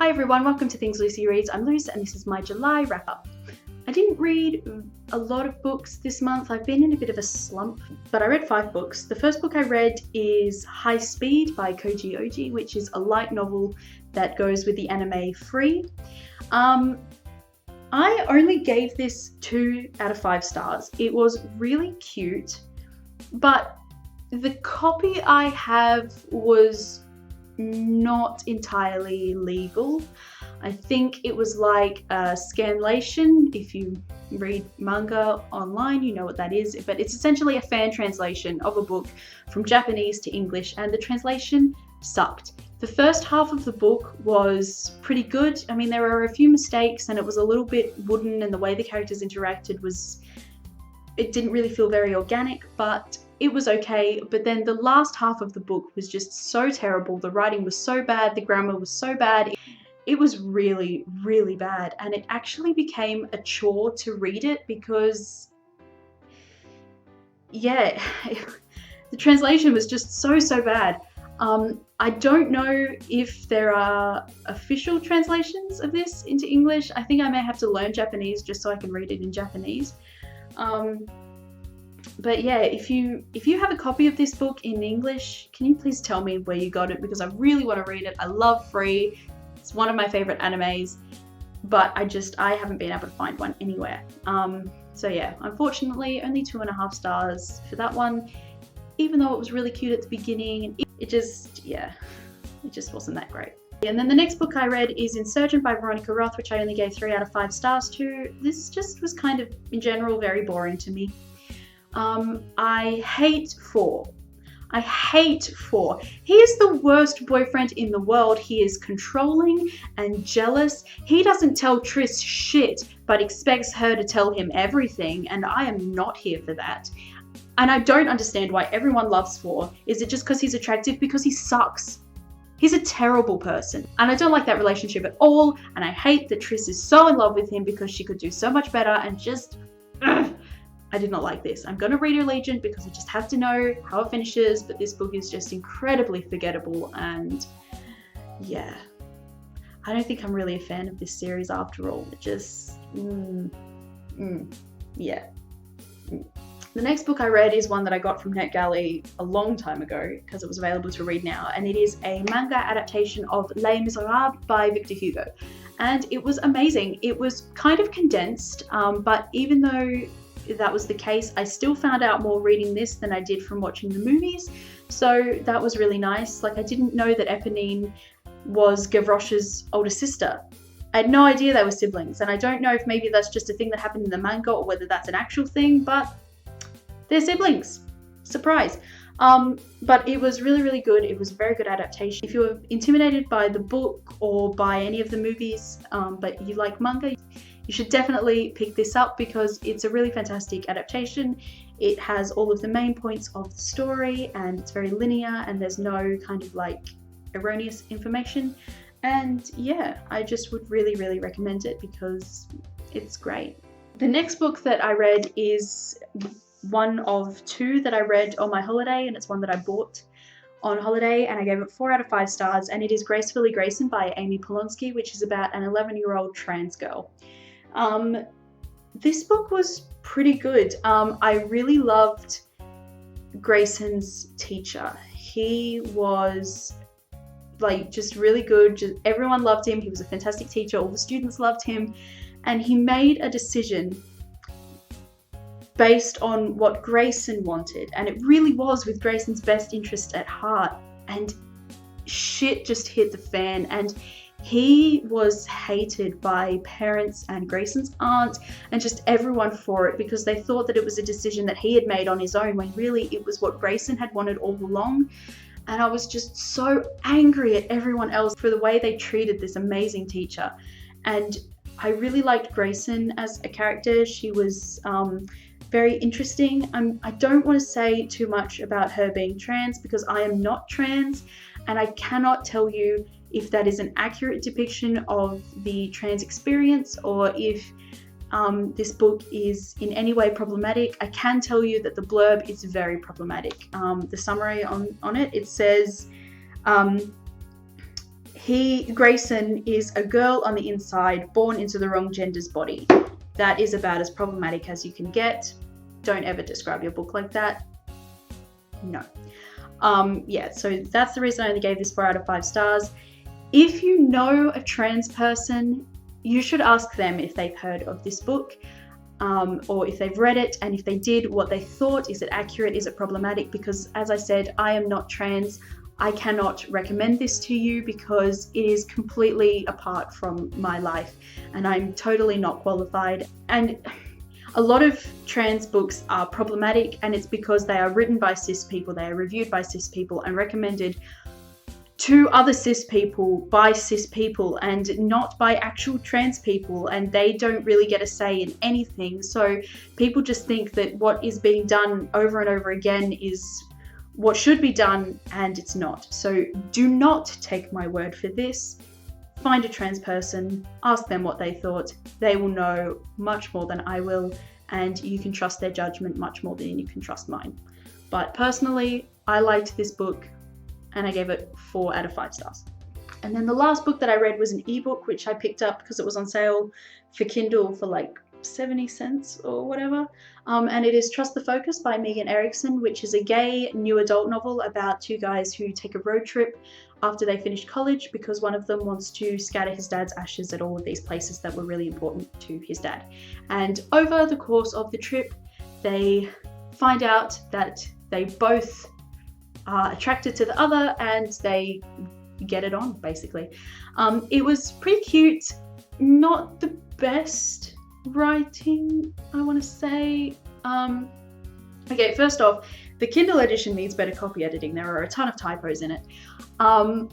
Hi everyone, welcome to Things Lucy Reads. I'm Luce and this is my July wrap-up. I didn't read a lot of books this month. I've been in a bit of a slump, but I read 5 books. The first book I read is High Speed by Koji Oji, which is a light novel that goes with the anime Free. I only gave this 2 out of 5 stars. It was really cute, but the copy I have was not entirely legal. I think it was like a scanlation. If you read manga online, you know what that is, but it's essentially a fan translation of a book from Japanese to English, and the translation sucked. The first half of the book was pretty good. I mean, there were a few mistakes and it was a little bit wooden, and the way the characters interacted it didn't really feel very organic, but it was okay. But then the last half of the book was just so terrible. The writing was so bad, the grammar was so bad. It was really, really bad, and it actually became a chore to read it because, yeah, the translation was just so bad. I don't know if there are official translations of this into English. I think I may have to learn Japanese just so I can read it in Japanese. But yeah, if you have a copy of this book in English, can you please tell me where you got it, because I really want to read it. I love Free. It's one of my favorite animes, but I haven't been able to find one anywhere. So yeah, unfortunately, only 2.5 stars for that one, even though it was really cute at the beginning. It just wasn't that great. And then the next book I read is Insurgent by Veronica Roth, which I only gave 3 out of 5 stars to. This just was kind of, in general, very boring to me. I hate 4. I hate 4. He is the worst boyfriend in the world. He is controlling and jealous. He doesn't tell Triss shit, but expects her to tell him everything, and I am not here for that. And I don't understand why everyone loves 4. Is it just because he's attractive? Because he sucks. He's a terrible person. And I don't like that relationship at all, and I hate that Triss is so in love with him because she could do so much better, and just... I did not like this. I'm going to read Allegiant because I just have to know how it finishes, but this book is just incredibly forgettable, and yeah. I don't think I'm really a fan of this series after all. It just, yeah. The next book I read is one that I got from NetGalley a long time ago because it was available to read now, and it is a manga adaptation of Les Miserables by Victor Hugo. And it was amazing. It was kind of condensed, but even though that was the case, I still found out more reading this than I did from watching the movies, so that was really nice. Like, I didn't know that Eponine was Gavroche's older sister. I had no idea they were siblings, and I don't know if maybe that's just a thing that happened in the manga or whether that's an actual thing, but they're siblings. Surprise. But it was really, really good. It was a very good adaptation. If you're intimidated by the book or by any of the movies, but you like manga, you should definitely pick this up because it's a really fantastic adaptation. It has all of the main points of the story, and it's very linear, and there's no kind of like erroneous information. And yeah, I just would really, really recommend it because it's great. The next book that I read is one of 2 that I read on my holiday, and it's one that I bought on holiday, and I gave it 4 out of 5 stars, and it is Gracefully, Grayson by Amy Polonsky, which is about an 11-year-old trans girl. This book was pretty good. I really loved Grayson's teacher. He was like just really good. Everyone loved him. He was a fantastic teacher. All the students loved him, and he made a decision based on what Grayson wanted, and it really was with Grayson's best interest at heart, and shit just hit the fan, and he was hated by parents and Grayson's aunt and just everyone for it because they thought that it was a decision that he had made on his own when really it was what Grayson had wanted all along. And I was just so angry at everyone else for the way they treated this amazing teacher. And I really liked Grayson as a character. She was very interesting. I don't want to say too much about her being trans because I am not trans, and I cannot tell you if that is an accurate depiction of the trans experience or if this book is in any way problematic. I can tell you that the blurb is very problematic. The summary on it says, Grayson is a girl on the inside, born into the wrong gender's body. That is about as problematic as you can get. Don't ever describe your book like that. No. Yeah, so that's the reason I only gave this 4 out of 5 stars. If you know a trans person, you should ask them if they've heard of this book, or if they've read it, and if they did, what they thought. Is it accurate? Is it problematic? Because as I said, I am not trans. I cannot recommend this to you because it is completely apart from my life and I'm totally not qualified. And a lot of trans books are problematic, and it's because they are written by cis people, they are reviewed by cis people and recommended to other cis people by cis people and not by actual trans people, and they don't really get a say in anything. So people just think that what is being done over and over again is what should be done, and it's not. So do not take my word for this. Find a trans person, ask them what they thought. They will know much more than I will, and you can trust their judgment much more than you can trust mine. But personally, I liked this book and I gave it 4 out of 5 stars. And then the last book that I read was an ebook, which I picked up because it was on sale for Kindle for like 70 cents or whatever. And it is Trust the Focus by Megan Erickson, which is a gay new adult novel about 2 guys who take a road trip after they finish college because one of them wants to scatter his dad's ashes at all of these places that were really important to his dad. And over the course of the trip, they find out that they both are attracted to the other and they get it on, basically. It was pretty cute, not the best writing, I want to say. Okay, first off, the Kindle edition needs better copy editing. There are a ton of typos in it. And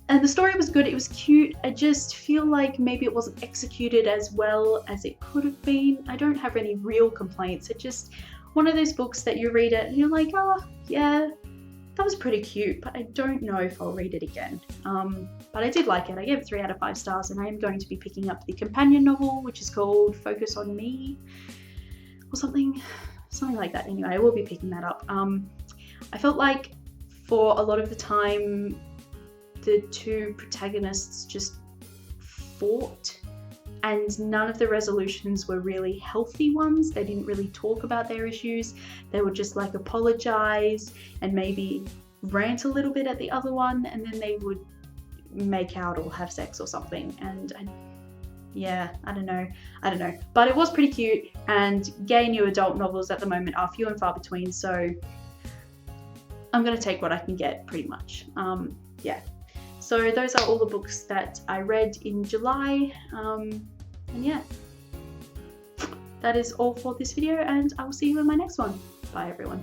the story was good, it was cute. I just feel like maybe it wasn't executed as well as it could have been. I don't have any real complaints. It's just one of those books that you read it and you're like, oh yeah, that was pretty cute, but I don't know if I'll read it again. But I did like it. I gave it 3 out of 5 stars, and I am going to be picking up the companion novel, which is called Focus on Me, or something like that. Anyway, I will be picking that up. I felt like for a lot of the time, the 2 protagonists just fought, and none of the resolutions were really healthy ones. They didn't really talk about their issues. They would just like apologize and maybe rant a little bit at the other one, and then they would make out or have sex or something. And yeah, I don't know. But it was pretty cute, and gay new adult novels at the moment are few and far between, so I'm gonna take what I can get pretty much. Yeah. So those are all the books that I read in July. And yeah, that is all for this video, and I will see you in my next one. Bye everyone.